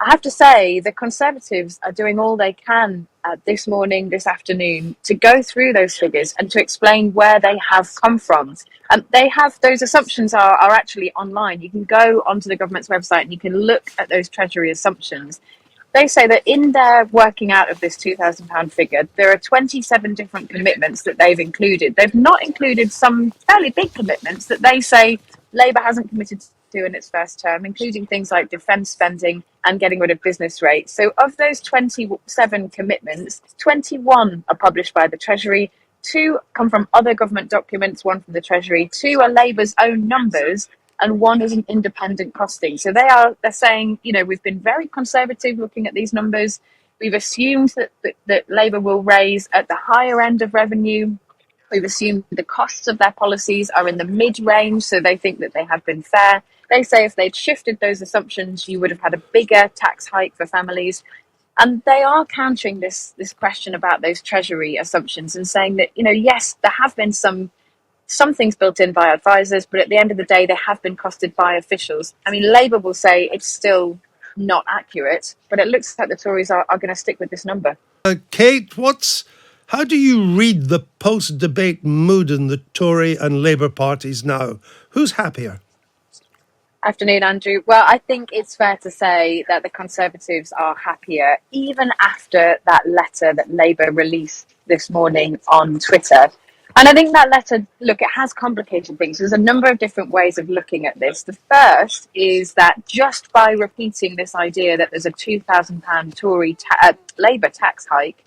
I have to say, the Conservatives are doing all they can this morning, this afternoon, to go through those figures and to explain where they have come from. They have those assumptions are actually online. You can go onto the government's website and you can look at those Treasury assumptions. They say that in their working out of this £2,000 figure, there are 27 different commitments that they've included. They've not included some fairly big commitments that they say Labour hasn't committed to in its first term, including things like defence spending and getting rid of business rates. So of those 27 commitments, 21 are published by the Treasury, 2 come from other government documents, 1 from the Treasury, 2 are Labour's own numbers, and 1 is an independent costing. So they're saying, we've been very conservative looking at these numbers. We've assumed that Labour will raise at the higher end of revenue. We've assumed the costs of their policies are in the mid-range, so they think that they have been fair. They say if they'd shifted those assumptions, you would have had a bigger tax hike for families. And they are countering this question about those Treasury assumptions and saying that, yes, there have been some things built in by advisors, but at the end of the day, they have been costed by officials. I mean, Labour will say it's still not accurate, but it looks like the Tories are going to stick with this number. Kate, how do you read the post-debate mood in the Tory and Labour parties now? Who's happier? Afternoon, Andrew. Well, I think it's fair to say that the Conservatives are happier, even after that letter that Labour released this morning on Twitter. And I think that letter, look, it has complicated things. There's a number of different ways of looking at this. The first is that just by repeating this idea that there's a £2,000 Tory Labour tax hike,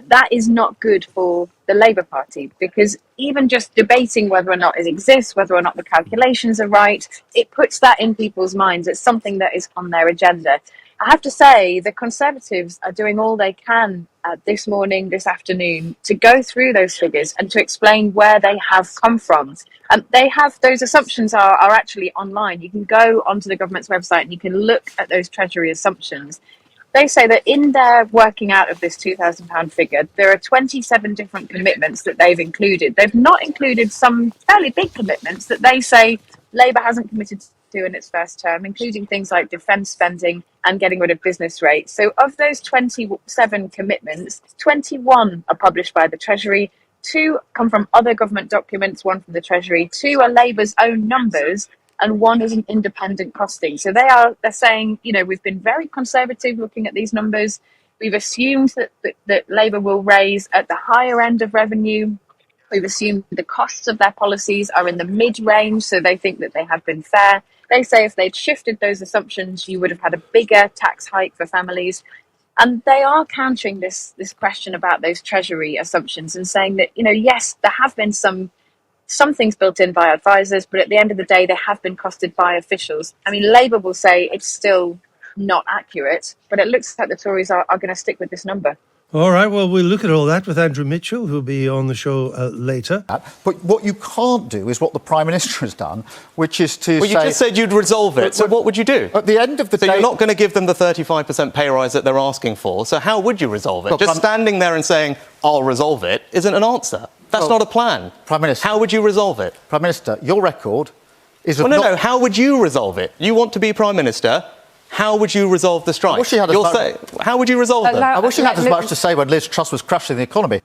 that is not good for the Labour Party, because even just debating whether or not it exists, whether or not the calculations are right, it puts that in people's minds. It's something that is on their agenda. I have to say, the Conservatives are doing all they can this morning, this afternoon, to go through those figures and to explain where they have come from. They have those assumptions are actually online. You can go onto the government's website and you can look at those Treasury assumptions. They say that in their working out of this £2,000 figure, there are 27 different commitments that they've included. They've not included some fairly big commitments that they say Labour hasn't committed to in its first term, including things like defence spending and getting rid of business rates. So of those 27 commitments, 21 are published by the Treasury, 2 come from other government documents, 1 from the Treasury, 2 are Labour's own numbers, and 1 is an independent costing. So they're saying, we've been very conservative looking at these numbers. We've assumed that Labour will raise at the higher end of revenue. We've assumed the costs of their policies are in the mid-range, so they think that they have been fair. They say if they'd shifted those assumptions, you would have had a bigger tax hike for families. And they are countering this question about those Treasury assumptions and saying that, yes, there have been some things built in by advisors, but at the end of the day, they have been costed by officials. I mean, Labour will say it's still not accurate, but it looks like the Tories are going to stick with this number. All right, well, we'll look at all that with Andrew Mitchell, who'll be on the show later. But what you can't do is what the Prime Minister has done, which is to Well, you just said you'd resolve it, so what would you do? At the end of the day... So you're not going to give them the 35% pay rise that they're asking for, so how would you resolve it? Look, just standing there and saying, I'll resolve it, isn't an answer. That's not a plan. Prime Minister... How would you resolve it? Prime Minister, your record is... No, how would you resolve it? You want to be Prime Minister... How would you resolve the strike? How would you resolve them? I wish he had as much to say when Liz Truss was crushing the economy.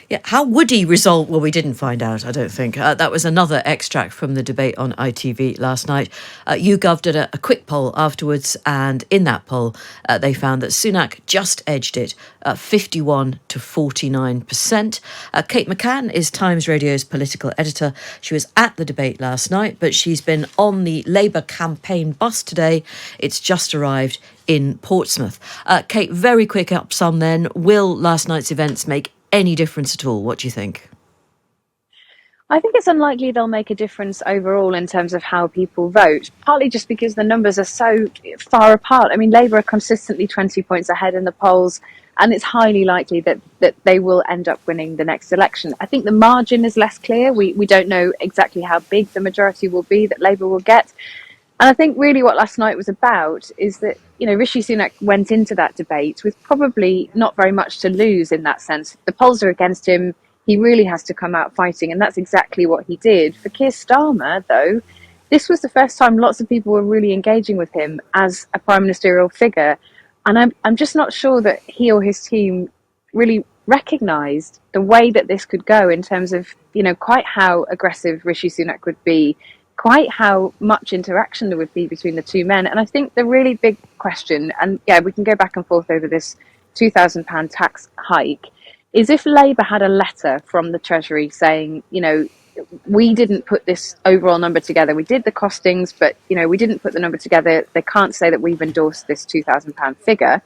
Yeah, how would he resolve? Well, we didn't find out, I don't think. That was another extract from the debate on ITV last night. YouGov did a quick poll afterwards, and in that poll, they found that Sunak just edged it, 51 to 49%. Kate McCann is Times Radio's political editor. She was at the debate last night, but she's been on the Labour campaign bus today. It's just arrived in Portsmouth. Kate, very quick up sum then. Will last night's events make any difference at all? What do you think? I think it's unlikely they'll make a difference overall in terms of how people vote, partly just because the numbers are so far apart. I mean, Labour are consistently 20 points ahead in the polls, and it's highly likely that they will end up winning the next election. I think the margin is less clear. We don't know exactly how big the majority will be that Labour will get. And I think really what last night was about is that, Rishi Sunak went into that debate with probably not very much to lose in that sense. The polls are against him. He really has to come out fighting, and that's exactly what he did. For Keir Starmer, though, this was the first time lots of people were really engaging with him as a prime ministerial figure. And I'm just not sure that he or his team really recognised the way that this could go in terms of, quite how aggressive Rishi Sunak would be, quite how much interaction there would be between the two men. And I think the really big question, and yeah, we can go back and forth over this £2,000 tax hike, is if Labour had a letter from the Treasury saying, we didn't put this overall number together. We did the costings, but, we didn't put the number together. They can't say that we've endorsed this £2,000 figure.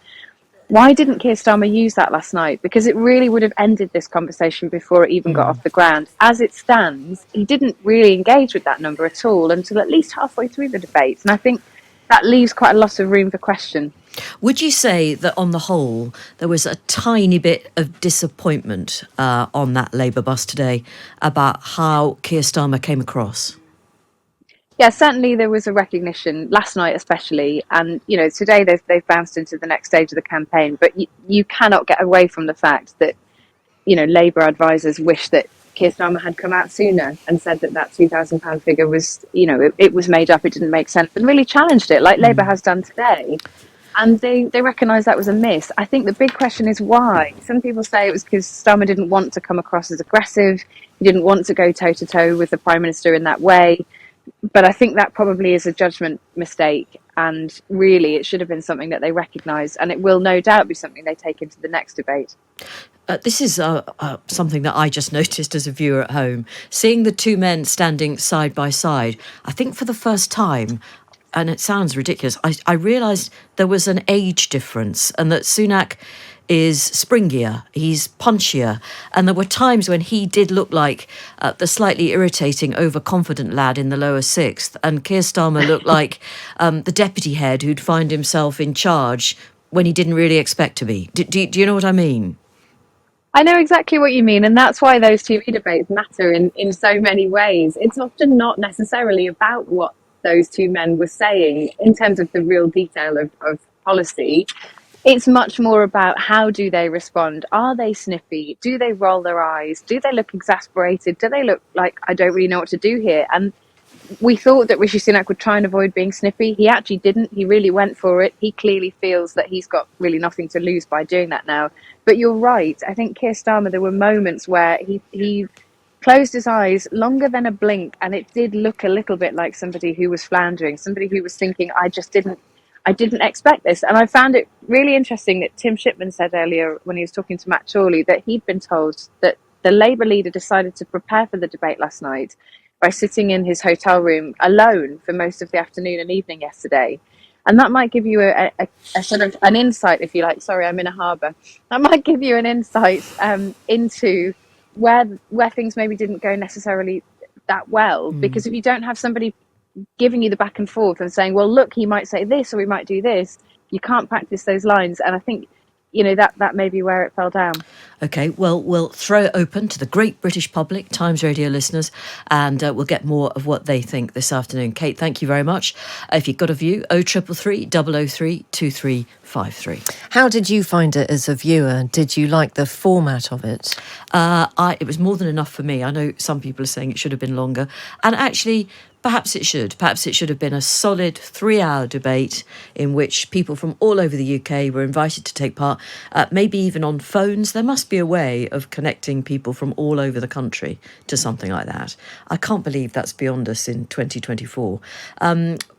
Why didn't Keir Starmer use that last night? Because it really would have ended this conversation before it even got off the ground. As it stands, he didn't really engage with that number at all until at least halfway through the debate. And I think that leaves quite a lot of room for question. Would you say that on the whole, there was a tiny bit of disappointment on that Labour bus today about how Keir Starmer came across? Yeah, certainly there was a recognition last night, especially, and today they've bounced into the next stage of the campaign. But you cannot get away from the fact that Labour advisors wish that Keir Starmer had come out sooner and said that £2,000 figure was it was made up, it didn't make sense, and really challenged it like Labour has done today. And they recognise that was a miss. I think the big question is why. Some people say it was because Starmer didn't want to come across as aggressive. He didn't want to go toe-to-toe with the Prime Minister in that way. But I think that probably is a judgment mistake. And really, it should have been something that they recognise. And it will no doubt be something they take into the next debate. This is something that I just noticed as a viewer at home. Seeing the two men standing side by side, I think for the first time, and it sounds ridiculous, I realised there was an age difference and that Sunak is springier, he's punchier, and there were times when he did look like the slightly irritating, overconfident lad in the lower sixth, and Keir Starmer looked like the deputy head who'd find himself in charge when he didn't really expect to be. Do you know what I mean? I know exactly what you mean, and that's why those TV debates matter in so many ways. It's often not necessarily about what those two men were saying in terms of the real detail of policy. It's much more about how do they respond? Are they snippy? Do they roll their eyes? Do they look exasperated? Do they look like, I don't really know what to do here? And we thought that Rishi Sunak would try and avoid being snippy. He actually didn't. He really went for it. He clearly feels that he's got really nothing to lose by doing that now. But you're right. I think Keir Starmer, there were moments where he closed his eyes longer than a blink, and it did look a little bit like somebody who was floundering, somebody who was thinking, I didn't expect this. And I found it really interesting that Tim Shipman said earlier when he was talking to Matt Chorley that he'd been told that the Labour leader decided to prepare for the debate last night by sitting in his hotel room alone for most of the afternoon and evening yesterday. And that might give you a sort of an insight, if you like. Sorry, I'm in a harbour. That might give you an insight into where things maybe didn't go necessarily that well. Because if you don't have somebody giving you the back and forth and saying, well, look, he might say this or he might do this, you can't practice those lines. And I think that may be where it fell down. OK, well, we'll throw it open to the great British public, Times Radio listeners, and we'll get more of what they think this afternoon. Kate, thank you very much. If you've got a view, 0333 003 2353. How did you find it as a viewer? Did you like the format of it? It was more than enough for me. I know some people are saying it should have been longer. And actually, perhaps it should. Perhaps it should have been a solid 3-hour debate in which people from all over the UK were invited to take part, maybe even on phones. There must be a way of connecting people from all over the country to something like that. I can't believe that's beyond us in 2024.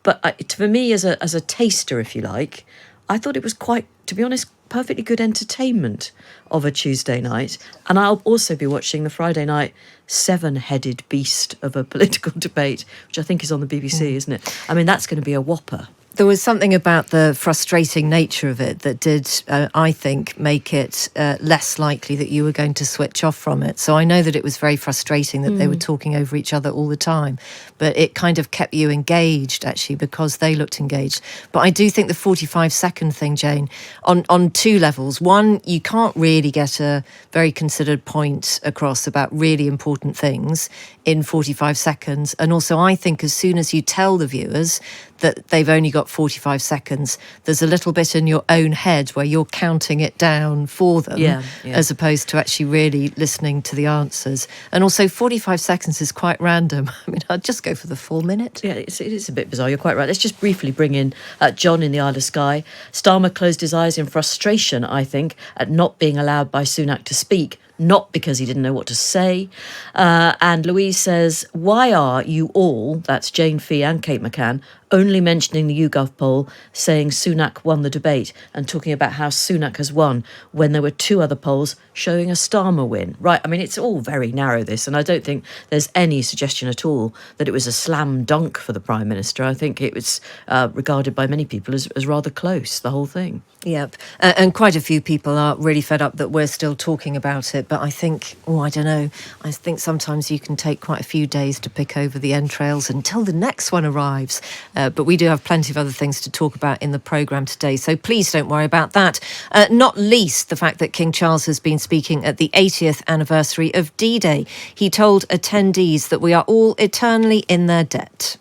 But for me, as a taster, if you like, I thought it was quite, to be honest, perfectly good entertainment of a Tuesday night. And I'll also be watching the Friday night 7-headed beast of a political debate, which I think is on the BBC, isn't it? I mean, that's going to be a whopper. There was something about the frustrating nature of it that did, I think, make it less likely that you were going to switch off from it. So I know that it was very frustrating that they were talking over each other all the time, but it kind of kept you engaged, actually, because they looked engaged. But I do think the 45-second thing, Jane, on two levels. One, you can't really get a very considered point across about really important things in 45 seconds. And also, I think as soon as you tell the viewers that they've only got got 45 seconds, there's a little bit in your own head where you're counting it down for them, as opposed to actually really listening to the answers. And also 45 seconds is quite random. I mean, I'd just go for the full minute. Yeah, it is a bit bizarre. You're quite right. Let's just briefly bring in John in the Isle of Skye. Starmer closed his eyes in frustration, I think, at not being allowed by Sunak to speak, not because he didn't know what to say. And Louise says, why are you all, that's Jane Fee and Kate McCann, only mentioning the YouGov poll, saying Sunak won the debate and talking about how Sunak has won when there were two other polls showing a Starmer win? Right, I mean, it's all very narrow, this, and I don't think there's any suggestion at all that it was a slam dunk for the Prime Minister. I think it was regarded by many people as rather close, the whole thing. Yep. And quite a few people are really fed up that we're still talking about it. But I think, I don't know, I think sometimes you can take quite a few days to pick over the entrails until the next one arrives. But we do have plenty of other things to talk about in the programme today. So please don't worry about that. Not least the fact that King Charles has been speaking at the 80th anniversary of D-Day. He told attendees that we are all eternally in their debt.